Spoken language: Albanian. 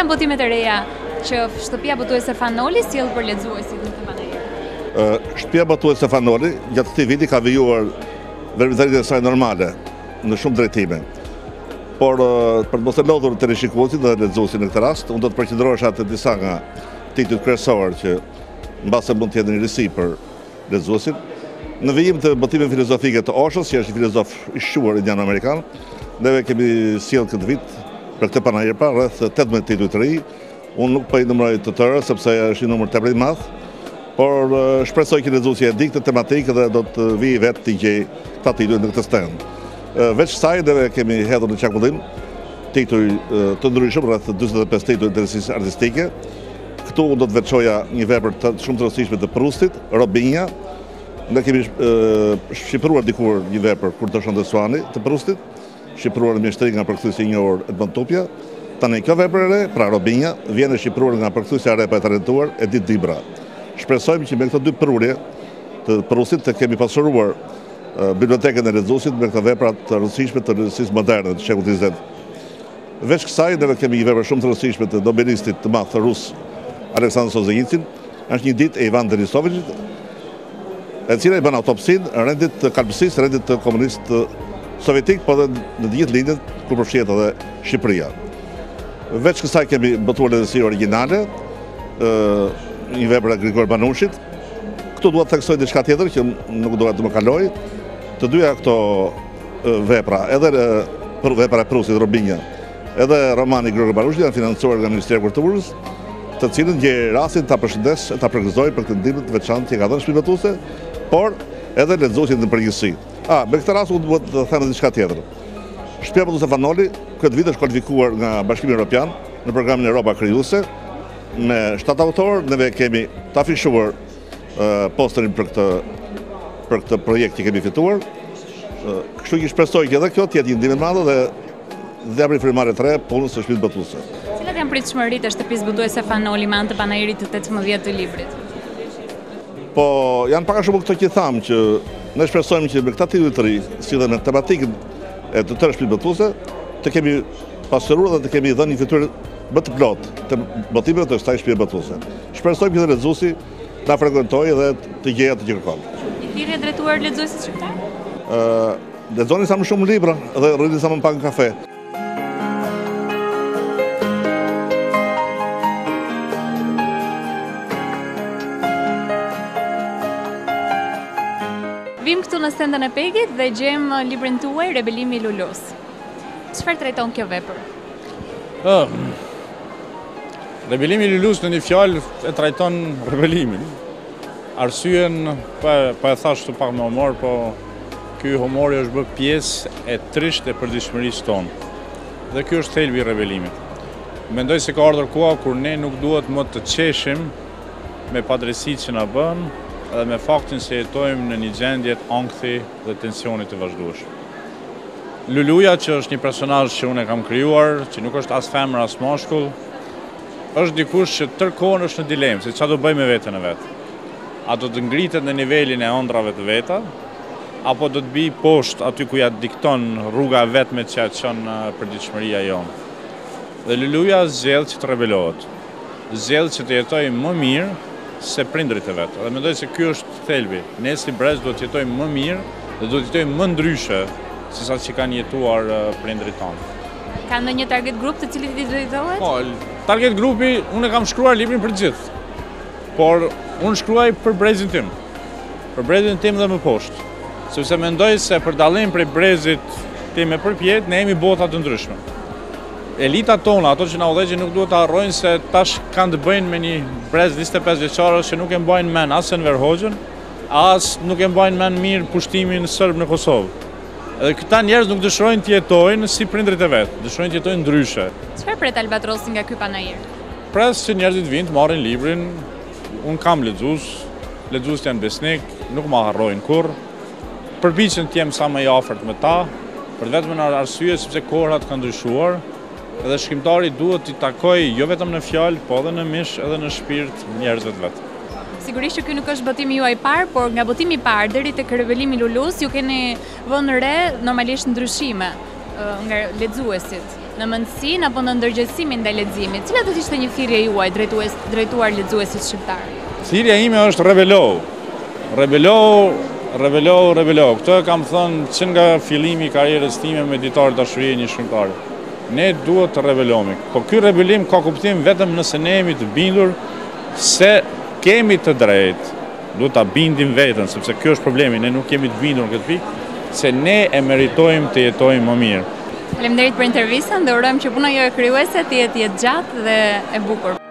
janë botimet e reja që shtëpia botuese Fanoli sjell për lexuesit në këtë panajër? Shtëpia botuese Fanoli gjatë këtij viti ka vijuar vlerësimin e saj normale në shumë drejtime. Por për të mos e lodhur të rishikuesit dhe lexuesit në këtë rast, unë do të përqendrohesha te disa nga titujt kryesorë që mbase mund të jenë një risi për lexuesin. Në vijim të botimeve filozofike të Oshos, që është një filozof i shquar indian amerikan, neve kemi sjellë këtë vit për këtë panajër pa rreth 18 tituj të ri. Unë nuk po i numëroj të tërë sepse është një numër tepër i madh, por shpresoj që lexuesi e di këtë tematikë dhe do të vijë vetë të gjej këta tituj në këtë stend. Veç kësaj neve kemi hedhur në çarkullim tituj të ndryshëm, rreth 45 tituj interesisë artistike. Këtu do të veçoja një vepër shumë të rëndësishme të Proustit, Robinja. Ne kemi shqipëruar dikur një vepër kur të Shëndesuani të Proustit, shqipëruar në mjeshtri nga përkthyesi i njohur Edmond Tupja. Tani kjo vepër e re, pra Robinja, vjen e shqipëruar nga përkthyesja e re pa e talentuar Edith Dibra. Shpresojmë që me këto dy prurje të Proustit të kemi pasuruar bibliotekën e lexuesit me këto vepra të rëndësishme të lezetësisë moderne të shekullit 20. Veç kësaj ne kemi një vepër shumë të rëndësishme të nobelistit të madh rus Aleksandr Solzhenitsin. Është një ditë e Ivan Denisovićit, e cila i bën autopsinë rendit të kalpësisë, rendit të komunist sovjetik, po dhe në të gjithë linjët ku përfshihet edhe Shqipëria. Veç kësaj kemi botuar lezetësi origjinale, një vepër e Grigor Banushit. Këtu dua të theksoj diçka tjetër që nuk dua të më kaloj. Të dyja këto vepra, edhe vepra e Proustit Robinja, edhe romani Grigor Banushit janë financuar nga Ministria e Kulturës, të cilën gjej rastin ta përshëndes e ta përgëzoj për këtë ndihmë të veçantë që ka dhënë shtëpia botuese, por edhe lexuesit në përgjithësi. Me këtë rast unë duhet të them diçka tjetër. Shtëpia botuese Fanoli këtë vit është kualifikuar nga Bashkimi Evropian në programin Europa Krijuese me 7 autorë. Neve kemi të afishuar posterin për këtë projekt që kemi fituar. Kështu që shpresoj që edhe kjo të jetë një ndihmë e madhe dhe japë frymëmarrje të re punës së shtëpisë botuese. Cilat janë pritshmëritë e shtëpisë botuese Fanoli me anë të panajërit të 18 të librit? Po janë pak a shumë këto që thamë që ne shpresojmë që me këta tituj të ri, si dhe me tematikën e të tërë shtëpisë botuese, të kemi pasuruar dhe të kemi dhënë një fytyrë më të plotë të botimeve të kësaj shtëpie botuese. Shpresojmë që lexuesi ta frekuentojë dhe të gjejë atë që kërkon. I thirrje drejtuar lexuesit shqiptar? Lexoni sa më shumë libra dhe rrini sa më pak kafe. Vim këtu në stendën e Pegit dhe gjejmë librin tuaj Rebelimi i Lulus. Çfarë trajton kjo vepër? Rebelimi i Lulus në një fjalë e trajton rebelimin. Arsyen, pa e thash të pak më humor, po ky humori është bërë pjesë e trisht e përditshmërisë tonë. Dhe ky është thelbi i rebelimit. Mendoj se ka ardhur koha kur ne nuk duhet më të qeshim me padrejësitë që na bën, edhe me faktin se jetojmë në një gjendje të ankthi dhe tensionit të vazhdueshëm. Luluja, që është një personazh që unë e kam krijuar, që nuk është as femër as mashkull, është dikush që tërkohën është në dilemë, se çfarë do bëj me veten e vet. A do të ngritet në nivelin e ëndrave të veta, apo do të bi poshtë aty ku ja dikton rruga e vetme që ja çon përditshmëria jonë. Dhe Luluja zgjedh që të rebelohet. Zgjedh që të jetojë më mirë se prindrit e vet. Dhe mendoj se ky është thelbi. Ne si brez do të jetojmë më mirë dhe do të jetojmë më ndryshe se sa që kanë jetuar prindrit tonë. Ka ndonjë target group të cilit i drejtohet? Po, target grupi, unë e kam shkruar librin për gjithë. Por unë shkruaj për brezin tim. Për brezin tim dhe më poshtë. Sepse mendoj se për dallim prej brezit tim e përpjet, ne jemi bota të ndryshme. Elita tona, ato që na udhëheqin, nuk duhet të harrojnë se tash kanë të bëjnë me një brez 25 vjeçarës që nuk e mbajnë mend as Enver Hoxhën, as nuk e mbajnë mend mirë pushtimin serb në Kosovë. Edhe këta njerëz nuk dëshirojnë të jetojnë si prindrit e vet, dëshirojnë të jetojnë ndryshe. Çfarë pret Albatrosi nga ky panajër? Pres që njerëzit vinë të marrin librin, unë kam lexues, lexuesit janë besnik, nuk ma harrojnë kurrë. Përpiqen të jem sa më i afërt me ta, për vetëm në arsye sepse kohërat kanë ndryshuar, edhe shkrimtari duhet t'i takojë jo vetëm në fjalë, po edhe në mish, edhe në shpirt njerëzve të vet. Sigurisht që ky nuk është botimi juaj i parë, por nga botimi i parë deri tek rebelimi Lulus ju keni vënë re normalisht ndryshime nga lexuesit. në mendësinë apo në ndërgjegjësimin ndaj leximit. Cila do të ishte një thirrje juaj drejtuar lexuesit shqiptar? Thirrja ime është rebelohu. Rebelohu. Këtë kam thënë që nga fillimi i karrierës time me Ditar dashurie një shkrimtar. Ne duhet të rebelohemi. Po ky rebelim ka kuptim vetëm nëse ne jemi të bindur se kemi të drejtë. Duhet ta bindim veten, sepse ky është problemi, ne nuk kemi të bindur në këtë pikë, se ne e meritojmë të jetojmë më mirë. Faleminderit për intervistën dhe urojmë që puna jote krijuese të jetë gjatë dhe e bukur.